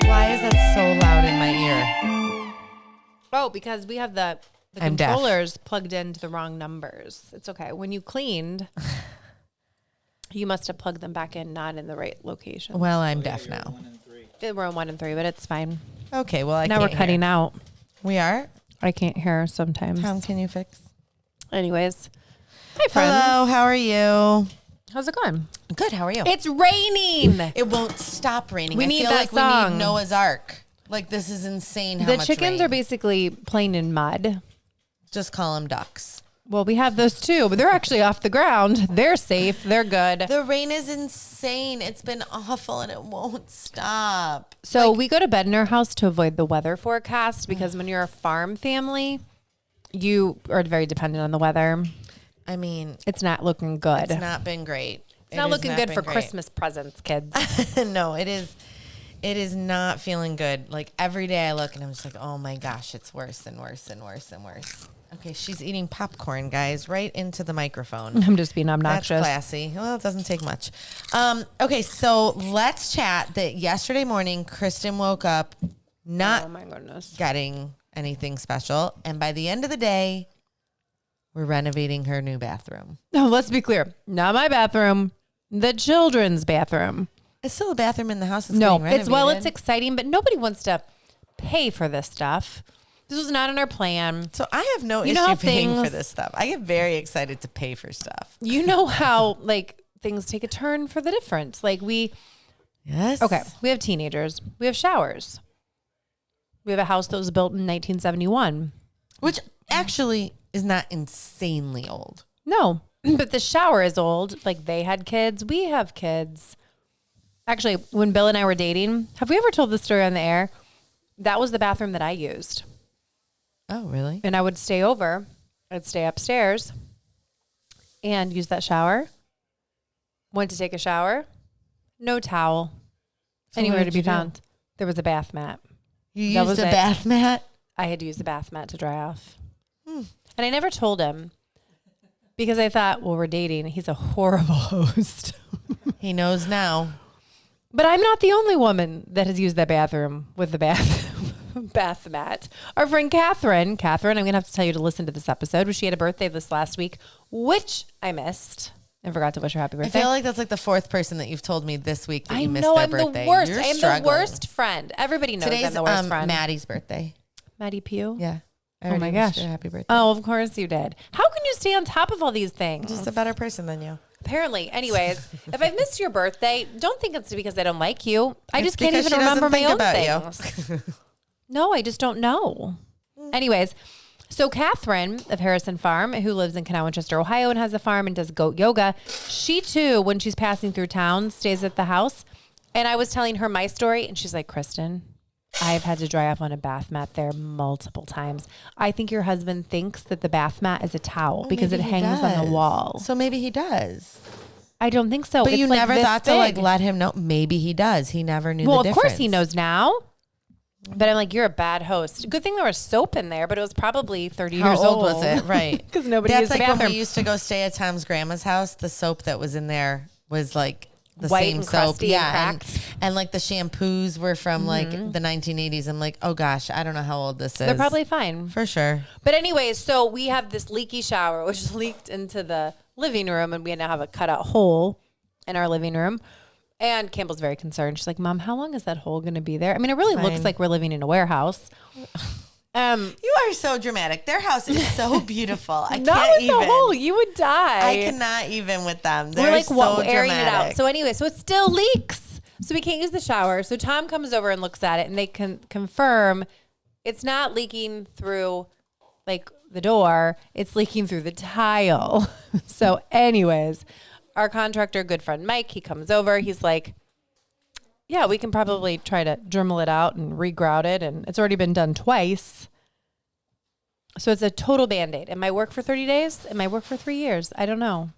Why is that so loud in my ear? Oh, because we have the controllers plugged into the wrong numbers. It's okay. When you cleaned, you must have plugged them back in, not in the right location. Well, I'm deaf now. We're on 1 and 3, but it's fine. Okay, well, now we're cutting out. We are? I can't hear sometimes. Tom, can you fix? Anyways. Hi, friends. Hello, how are you? How's it going? Good, how are you? It's raining. It won't stop raining. We need feel that like song. we need Noah's Ark. Like, this is insane how the much chickens rain. are basically playing in mud. Just call them ducks. Well, we have those too, but they're actually off the ground. They're safe. They're good. The rain is insane. It's been awful and it won't stop. So we go to bed in our house to avoid the weather forecast because when you're a farm family, you are very dependent on the weather. I mean, it's not looking good. It's not been great. It's not looking good for Christmas presents, kids. No, it is. It is not feeling good. Like every day I look and I'm just like, oh my gosh, it's worse and worse and worse and worse. Okay, she's eating popcorn, guys, right into the microphone. I'm just being obnoxious. That's classy. Well, it doesn't take much. Okay, so let's chat that yesterday morning, Kristin woke up not getting anything special. And by the end of the day, we're renovating her new bathroom. No, let's be clear. Not my bathroom, the children's bathroom. It's still a bathroom in the house. No, it's exciting, but nobody wants to pay for this stuff. This was not in our plan. So I have no issue paying for this stuff. I get very excited to pay for stuff. You know how like things take a turn for the difference. Like Yes. Okay, we have teenagers. We have showers. We have a house that was built in 1971. Which actually is not insanely old. No, but the shower is old. Like they had kids. We have kids. Actually, when Bill and I were dating, have we ever told this story on the air? That was the bathroom that I used. Oh, really? And I would stay over. I'd stay upstairs and use that shower. Went to take a shower. No towel. So anywhere to be found. There was a bath mat. You used a bath mat? I had to use the bath mat to dry off. And I never told him because I thought, well, we're dating. He's a horrible host. He knows now. But I'm not the only woman that has used that bathroom with the bath mat. Our friend Catherine, I'm going to have to tell you to listen to this episode. She had a birthday this last week, which I missed and forgot to wish her happy birthday. I feel like that's like the fourth person that you've told me this week that you missed their birthday. I know, I'm the worst. You're I am struggling. the worst friend. Everybody knows Today's I'm the worst friend. Maddie's birthday. Maddie Pugh? Yeah. Oh my gosh. Happy birthday. Oh, of course you did. How can you stay on top of all these things? Just a better person than you. Apparently. Anyways, if I've missed your birthday, don't think it's because I don't like you. I just can't even she remember doesn't my think own about things. No, I just don't know. Anyways, so Catherine of Harrison Farm, who lives in Canal, Winchester, Ohio, and has a farm and does goat yoga, she too, when she's passing through town, stays at the house. And I was telling her my story, and she's like, Kristin, I've had to dry off on a bath mat there multiple times. I think your husband thinks that the bath mat is a towel because it hangs on the wall. So maybe he does. I don't think so. But it's you like never thought to like big. let him know. Maybe he does. He never knew the difference. Well, of course he knows now. But I'm like, you're a bad host. Good thing there was soap in there, but it was probably 30 years old. How old was it? Right. Because nobody That's used the like bathroom. when we used to go stay at Tom's grandma's house. The soap that was in there was like the white same and soap. crusty And like the shampoos were from like the 1980s. I'm like, oh gosh, I don't know how old this is. They're probably fine. For sure. But anyways, so we have this leaky shower, which leaked into the living room, and we now have a cutout hole in our living room. And Campbell's very concerned. She's like, Mom, how long is that hole going to be there? I mean, it really looks like we're living in a warehouse. You are so dramatic. Their house is so beautiful. I Not can't with even. the hole. You would die. I cannot even with them. They're We're like so airing dramatic. it out. So anyway, so it still leaks. So we can't use the shower. So Tom comes over and looks at it, and they can confirm it's not leaking through like the door. It's leaking through the tile. So anyways, our contractor, good friend Mike, he comes over. He's like, yeah, we can probably try to Dremel it out and regrout it. And it's already been done twice. So it's a total Band-Aid. It might work for 30 days. It might work for 3 years. I don't know.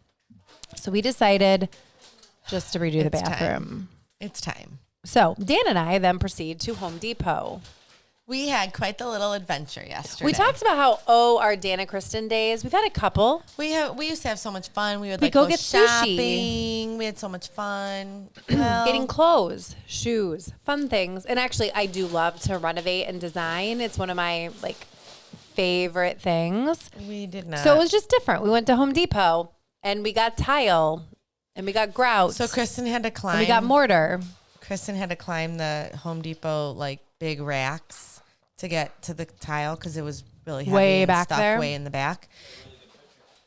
So we decided just to redo the bathroom. It's time. So Dan and I then proceed to Home Depot. We had quite the little adventure yesterday. We talked about how, our Danna Kristin days. We've had a couple. We used to have so much fun. We would go get shopping. sushi. We had so much fun. Getting clothes, shoes, fun things. And actually, I do love to renovate and design. It's one of my favorite things. We did not. So it was just different. We went to Home Depot and we got tile and we got grout. So Kristen had to climb. And we got mortar. Kristen had to climb the Home Depot big racks to get to the tile because it was really heavy way and back stuck there. Way in the back.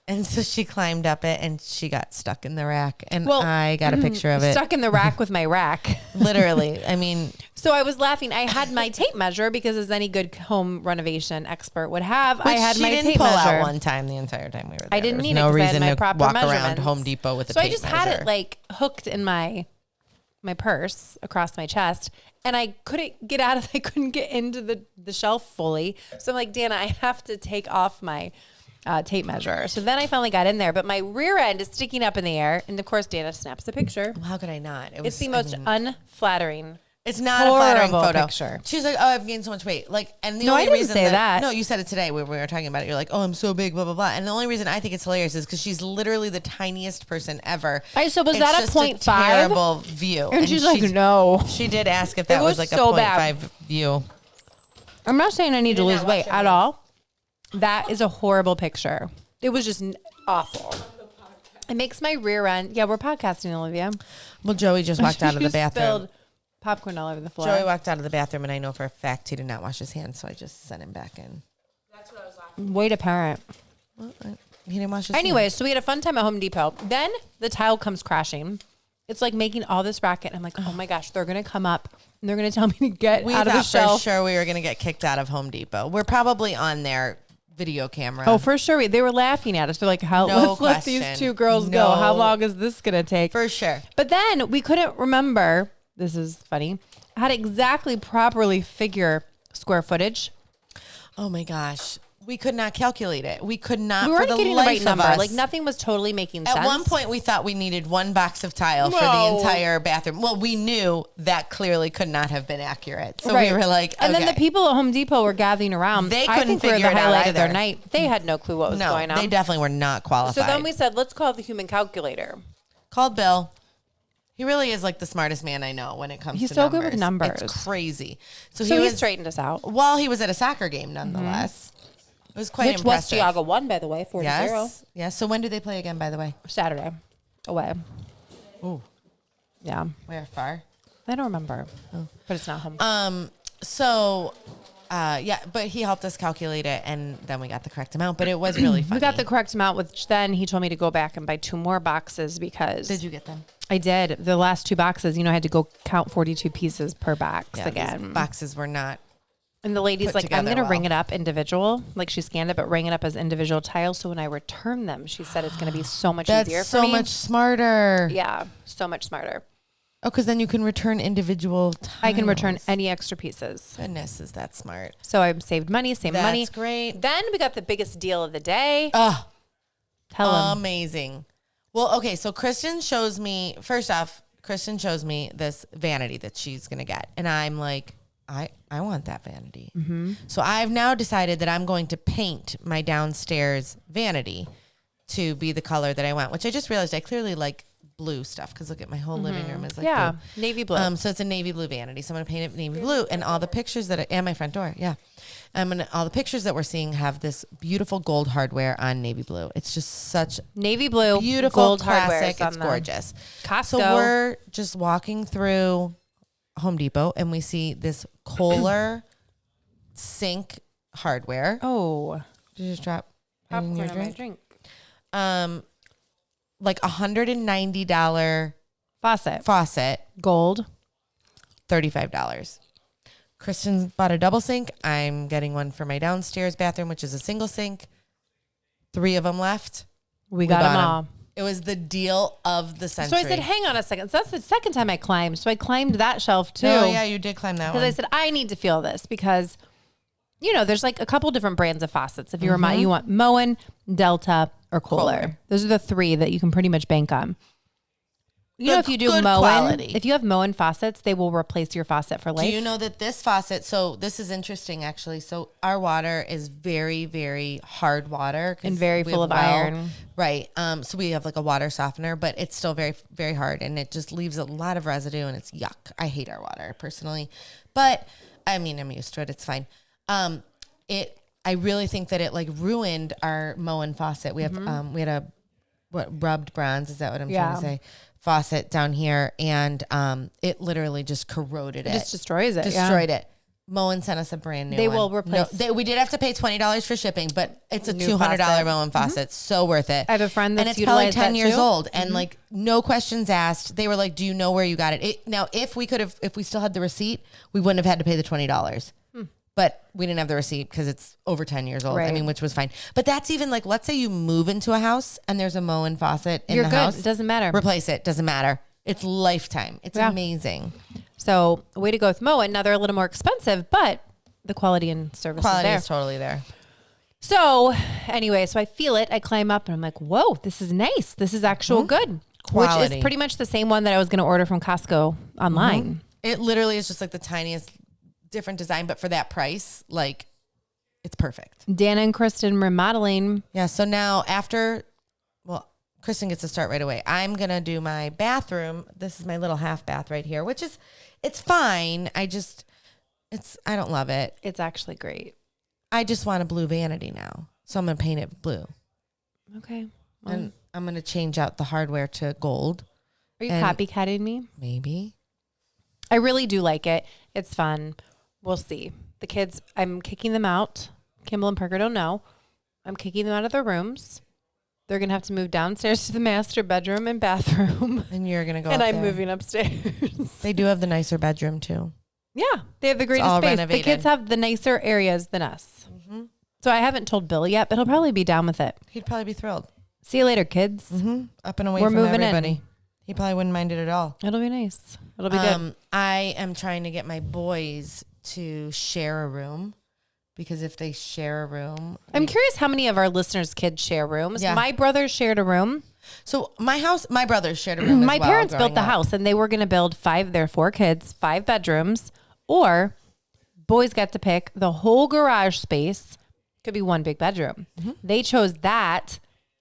And so she climbed up it and she got stuck in the rack. And I got a picture of it. Stuck in the rack with my rack. Literally. I mean. So I was laughing. I had my tape measure because as any good home renovation expert would have, I had my tape measure. She didn't pull out one time the entire time we were there. I didn't need no it because I reason had my to proper walk measurements. around Home Depot with a so tape I just measure. had it hooked in my purse across my chest. And I couldn't get out of I couldn't get into the shelf fully. So I'm like, Danna, I have to take off my tape measure. So then I finally got in there. But my rear end is sticking up in the air. And of course, Danna snaps a picture. Well, how could I not? It's the most unflattering. It's not a flattering photo. Picture. She's like, oh, I've gained so much weight. And the No, only I didn't reason say that. No, you said it today when we were talking about it. You're like, oh, I'm so big, blah, blah, blah. And the only reason I think it's hilarious is because she's literally the tiniest person ever. So was that a 0.5? Terrible view. And she's like, no. She did ask if that was a so 0.5 bad. view. I'm not saying I need to lose weight at all. That is a horrible picture. It was just awful. It makes my rear end. Yeah, we're podcasting, Olivia. Well, Joey just walked out of the bathroom. Spilled popcorn all over the floor. Joey walked out of the bathroom, and I know for a fact he did not wash his hands, so I just sent him back in. That's what I was laughing. Way to parent. Well, he didn't wash his Anyway, hands. so we had a fun time at Home Depot. Then the tile comes crashing. It's making all this racket. I'm like, oh my gosh, they're going to come up and they're going to tell me to get out of the shelf. We thought for sure we were going to get kicked out of Home Depot. We're probably on their video camera. Oh, for sure. They were laughing at us. They're like, let's let these two girls go. How long is this going to take? For sure. But then we couldn't remember, this is funny, how to exactly properly figure square footage. Oh my gosh. We could not calculate it. We could not. We weren't for the getting the right life number. of us. Nothing was totally making sense. At one point, we thought we needed one box of tile for the entire bathroom. Well, we knew that clearly could not have been accurate. So we were like, and then the people at Home Depot were gathering around. They I couldn't think we were figure the it out highlight of their either. night. They had no clue what was going on. They definitely were not qualified. So then we said, let's call the human calculator. Called Bill. He really is the smartest man I know when it comes He's to so numbers. good with numbers. It's crazy. So he straightened us out. Well, he was at a soccer game nonetheless. It was quite impressive. Which West Geauga won, by the way, 4-0. Yes. So when do they play again, by the way? Saturday. Away. Ooh. Yeah. Where? Far? I don't remember. Oh. But it's not home. But he helped us calculate it, and then we got the correct amount. But it was really funny. We got the correct amount, which then he told me to go back and buy 2 more boxes because... Did you get them? I did. The last 2 boxes, I had to go count 42 pieces per box again. These boxes were not... And the lady's like, I'm going to ring it up individual. She scanned it, but ring it up as individual tiles. So when I return them, she said it's going to be so much easier for me. That's so much smarter. Yeah, so much smarter. Oh, because then you can return individual tiles. I can return any extra pieces. Goodness, is that smart. So I saved money, money. That's great. Then we got the biggest deal of the day. Tell him. Amazing. Well, okay, so Kristen shows me this vanity that she's going to get. And I'm like, I want that vanity. Mm-hmm. So I've now decided that I'm going to paint my downstairs vanity to be the color that I want, which I just realized I clearly like blue stuff because look at my whole living room is blue. Navy blue. So it's a navy blue vanity. So I'm going to paint it navy blue, and all the pictures and my front door. Yeah. All the pictures that we're seeing have this beautiful gold hardware on navy blue. It's just such navy blue, beautiful gold classic. hardware. It's gorgeous. Costco. So we're just walking through Home Depot, and we see this Kohler sink hardware. Oh, Did you just drop popcorn in my drink? Like $190 faucet, gold, $35. Kristen bought a double sink. I'm getting one for my downstairs bathroom, which is a single sink. 3 of them left. We got them all. It was the deal of the century. So I said, hang on a second. So that's the second time I climbed. So I climbed that shelf too. Oh, yeah, you did climb that one. Because I said, I need to feel this because, there's a couple different brands of faucets. If you you want Moen, Delta, or Kohler. Those are the 3 that you can pretty much bank on. You know, if you do Moen, if you have Moen faucets, they will replace your faucet for life. Do you know that this faucet, so this is interesting actually. So our water is very, very hard water. And very full of iron. Right. So we have like a water softener, but it's still very, very hard. And it just leaves a lot of residue and it's yuck. I hate our water personally. But I mean, I'm used to it. It's fine. I really think that it like ruined our Moen faucet. We have, we had rubbed bronze. Is that what I'm trying to say? Faucet down here, and it literally just corroded it. Just destroys it. Destroyed it. Moen sent us a brand new one. They will replace. We did have to pay $20 for shipping, but it's a $200 Moen faucet. So worth it. I have a friend that's and it's probably 10 years too. Old, and like no questions asked. They were like, "Do you know where you got it?" Now, if we still had the receipt, we wouldn't have had to pay the $20. But we didn't have the receipt because it's over 10 years old. Right. I mean, which was fine. But that's even like, let's say you move into a house and there's a Moen faucet in the house. It doesn't matter. Replace it. Doesn't matter. It's lifetime. It's amazing. So way to go with Moen. Now they're a little more expensive, but the quality and service is totally there. So anyway, so I feel it. I climb up and I'm like, whoa, this is nice. This is actual good. Quality. Which is pretty much the same one that I was going to order from Costco online. It literally is just like the tiniest different design, but for that price, like it's perfect. Danna and Kristin remodeling. Yeah. So now Kristin gets to start right away. I'm going to do my bathroom. This is my little half bath right here, which is, it's fine. I don't love it. It's actually great. I just want a blue vanity now. So I'm going to paint it blue. Okay. Well, and I'm going to change out the hardware to gold. Are you copycatting me? Maybe. I really do like it. It's fun. We'll see. The kids, I'm kicking them out. Kimball and Parker don't know. I'm kicking them out of their rooms. They're going to have to move downstairs to the master bedroom and bathroom. And you're going to go and up I'm there. moving upstairs. They do have the nicer bedroom too. Yeah. They have the greatest space. Renovated. The kids have the nicer areas than us. Mm-hmm. So I haven't told Bill yet, but he'll probably be down with it. He'd probably be thrilled. See you later, kids. Mm-hmm. Up and away We're from moving everybody. In. He probably wouldn't mind it at all. It'll be nice. It'll be good. I am trying to get my boys to share a room because if they share a room, I'm curious how many of our listeners' kids share rooms. Yeah. My brothers shared a room. So my brothers shared a room. My parents built the house and they were going to build 4 kids, 5 bedrooms, or boys got to pick the whole garage space. Could be 1 big bedroom. Mm-hmm. They chose that.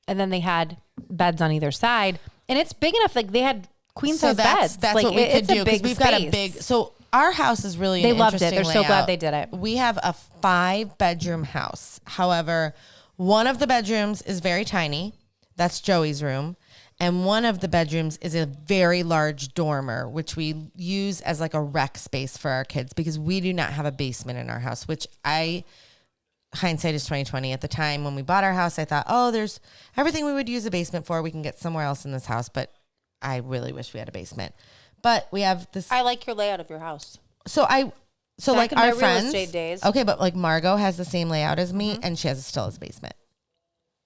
And then they had beds on either side and it's big enough. Like they had queen size beds. That's like, what we could do because we've got a big. So our house is really. They an loved it. They're so glad they did it. We have a 5-bedroom house. However, one of the bedrooms is very tiny. That's Joey's room, and one of the bedrooms is a very large dormer, which we use as like a rec space for our kids because we do not have a basement in our house. Which hindsight is 20/20. At the time when we bought our house, I thought, oh, there's everything we would use a basement for. We can get somewhere else in this house, but I really wish we had a basement. But we have this. I like your layout of your house. So Back like in our my real friends. estate days. Okay, but like Margot has the same layout as me, and she still has a basement.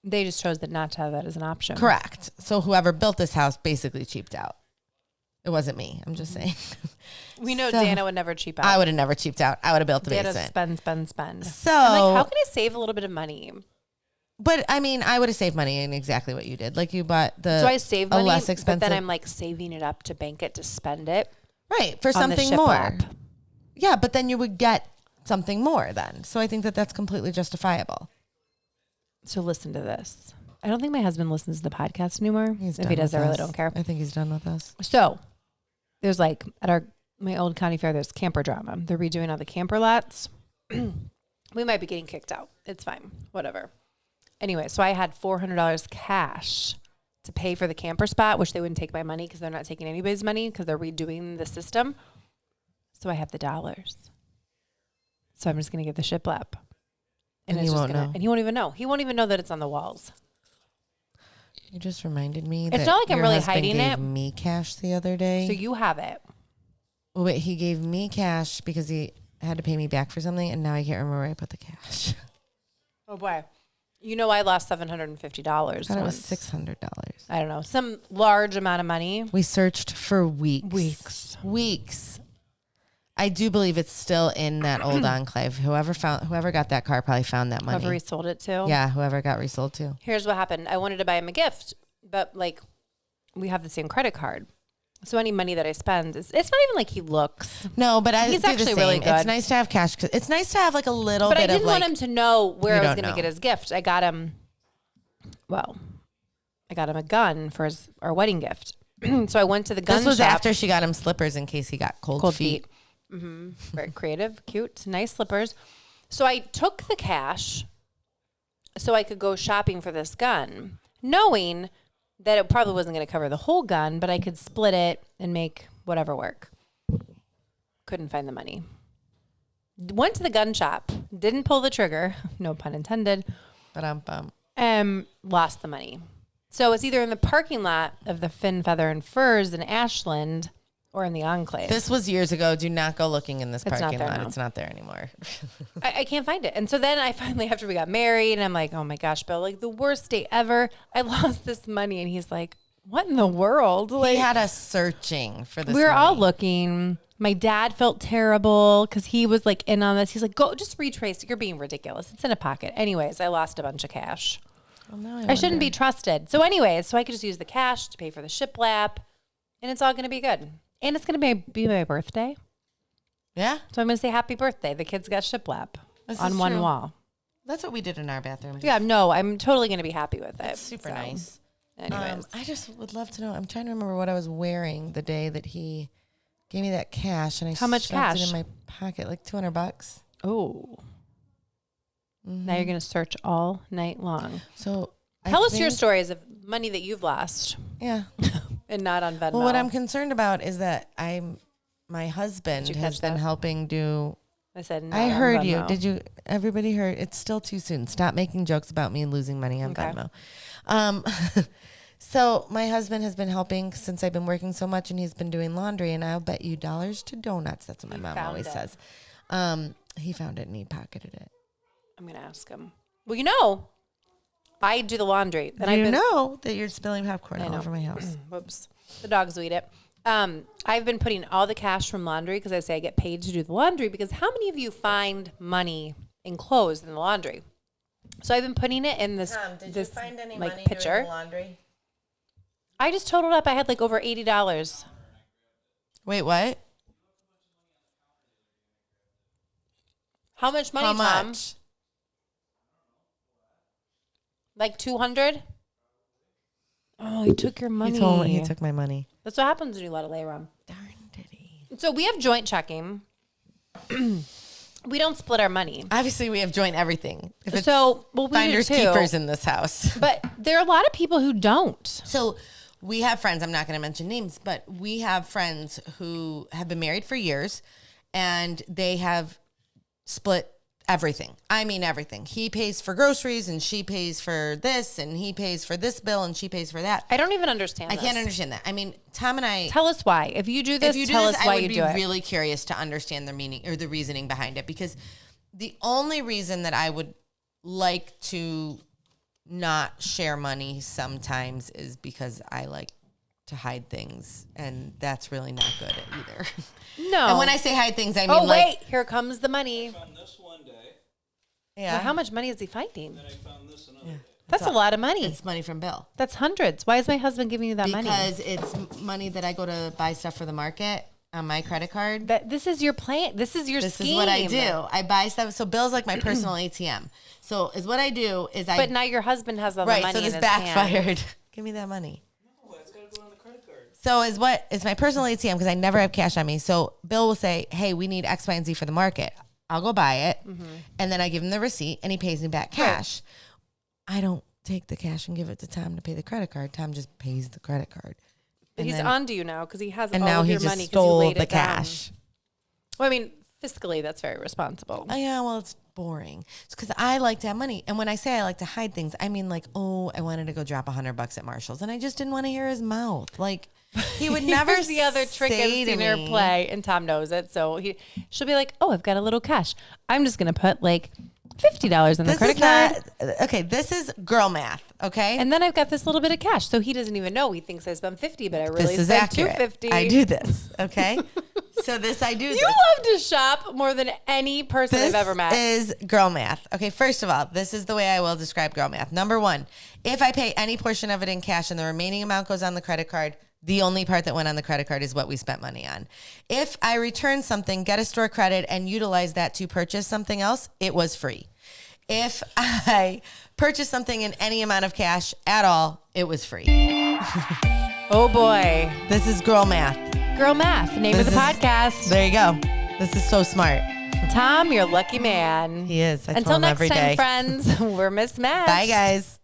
They just chose not to have that as an option. Correct. So whoever built this house basically cheaped out. It wasn't me. I'm just saying. We know Danna would never cheap out. I would have never cheaped out. I would have built the basement. Spend. So I'm like, how can I save a little bit of money? But I mean, I would have saved money in exactly what you did. Like you bought So I saved money, less expensive. but then I'm like saving it up to bank it to spend it. Right. For something more. Yeah. But then you would get something more then. So I think that that's completely justifiable. So listen to this. I don't think my husband listens to the podcast anymore. If he does, I really don't care. I think he's done with us. So there's like at my old county fair, there's camper drama. They're redoing all the camper lots. We might be getting kicked out. It's fine. Whatever. Anyway, so I had $400 cash to pay for the camper spot, which they wouldn't take my money because they're not taking anybody's money because they're redoing the system. So I have the dollars. So I'm just going to get the shiplap. And he won't know. And he won't even know. He won't even know that it's on the walls. You just reminded me it's that not like I'm your really husband hiding gave it. me cash the other day. So you have it. Oh, wait, he gave me cash because he had to pay me back for something, and now I can't remember where I put the cash. Oh boy. You know I lost $750. I thought it was $600. I don't know. Some large amount of money. We searched for weeks. I do believe it's still in that old enclave. Whoever got that car probably found that money. Whoever resold it to. Yeah, whoever got resold to. Here's what happened. I wanted to buy him a gift, but like we have the same credit card. So any money that I spend, it's not even like he looks. No, but he's actually really good. It's nice to have cash. It's nice to have like a little bit of But I didn't want him to know where I was going to know. get his gift. I got him a gun for our wedding gift. So I went to the gun shop. This was after she got him slippers in case he got cold feet. Mm-hmm. Very creative, cute, nice slippers. So I took the cash so I could go shopping for this gun, knowing that it probably wasn't going to cover the whole gun, but I could split it and make whatever work. Couldn't find the money. Went to the gun shop, didn't pull the trigger, no pun intended, lost the money. So it's either in the parking lot of the Fin, Feather, and Furs in Ashland or in the Enclave. This was years ago. Do not go looking in this parking lot. Now. It's not there anymore. I can't find it. And so then I finally, after we got married, and I'm like, oh my gosh, Bill, like the worst day ever. I lost this money. And he's like, what in the world? Like, he had us searching for this. We were all looking. My dad felt terrible because he was like in on this. He's like, go, just retrace. You're being ridiculous. It's in a pocket. Anyways, I lost a bunch of cash. Well, I shouldn't be trusted. So anyways, so I could just use the cash to pay for the shiplap, and it's all going to be good. And it's going to be my birthday. Yeah. So I'm going to say happy birthday. The kids got shiplap on one wall. That's what we did in our bathroom. Yeah, no, I'm totally going to be happy with it. It's super nice. Anyways. I just would love to know. I'm trying to remember what I was wearing the day that he gave me that cash. And I How much cash? It in my pocket, like $200. Oh. Now you're going to search all night long. So tell us your stories of money that you've lost. Yeah. And not on Venmo. Well, what I'm concerned about is that my husband has been helping do. I said, I heard you. Did you? Everybody heard. It's still too soon. Stop making jokes about me losing money on Venmo. So my husband has been helping since I've been working so much, and he's been doing laundry. And I'll bet you dollars to donuts. That's what my mom always says. He found it and he pocketed it. I'm gonna ask him. Well, I do the laundry. And you know that you're spilling popcorn all over my house. Whoops. The dogs will eat it. I've been putting all the cash from laundry because I say I get paid to do the laundry, because how many of you find money enclosed in the laundry? So I've been putting it in this Tom, did you find any money pitcher. doing the laundry? I just totaled up. I had like over $80. Wait, what? How much money, Tom? Like 200? Oh, he took your money. He took my money. That's what happens when you let it lay around. Darn did he. So we have joint checking. We don't split our money. Obviously, we have joint everything. We finders do too. keepers in this house. But there are a lot of people who don't. So we have friends. I'm not going to mention names, but we have friends who have been married for years, and they have split everything. I mean, everything. He pays for groceries and she pays for this, and he pays for this bill and she pays for that. I don't even understand this. I can't understand that. I mean, Tom and I... Tell us why. If you do this, tell us why you do it. I would be really curious to understand the meaning or the reasoning behind it, because the only reason that I would like to not share money sometimes is because I like to hide things, and that's really not good either. No. And when I say hide things, I mean here comes the money. I found this one day. Yeah. Well, how much money is he finding? Then I found this another day. That's a lot of money. It's money from Bill. That's hundreds. Why is my husband giving you that money? Because it's money that I go to buy stuff for the market on my credit card. This is your plan. This is your scheme. This is what I do. I buy stuff. So Bill's like my personal ATM. So is what I do is But now your husband has all the money so this in his backfired. hand. Give me that money. No, it's got to go on the credit card. So is my personal ATM, because I never have cash on me. So Bill will say, hey, we need X, Y, and Z for the market. I'll go buy it. Mm-hmm. And then I give him the receipt and he pays me back cash. Right. I don't take the cash and give it to Tom to pay the credit card. Tom just pays the credit card. But he's on to you now because he has and all now of he your just money because you stole laid the it down. cash. Well, I mean, fiscally, that's very responsible. Oh, yeah, well, it's boring. It's because I like to have money. And when I say I like to hide things, I mean like, oh, I wanted to go drop $100 at Marshall's, and I just didn't want to hear his mouth. Like, he would never Here's the other trick I've seen her play, and Tom knows it. So she'll be like, oh, I've got a little cash. I'm just going to put like $50 in the credit card. Okay, this is girl math, okay? And then I've got this little bit of cash. So he doesn't even know. He thinks I spent $50, but I really spent $250. I do this, okay? So I do this. You love to shop more than any person I've ever met. This is girl math. Okay, first of all, this is the way I will describe girl math. Number one, if I pay any portion of it in cash and the remaining amount goes on the credit card, The only part that went on the credit card is what we spent money on. If I return something, get a store credit, and utilize that to purchase something else, it was free. If I purchase something in any amount of cash at all, it was free. Oh boy. This is girl math. Girl math, name of the podcast. There you go. This is so smart. Tom, you're a lucky man. He is. I Until tell him next every time, day. friends, we're mismatched. Bye, guys.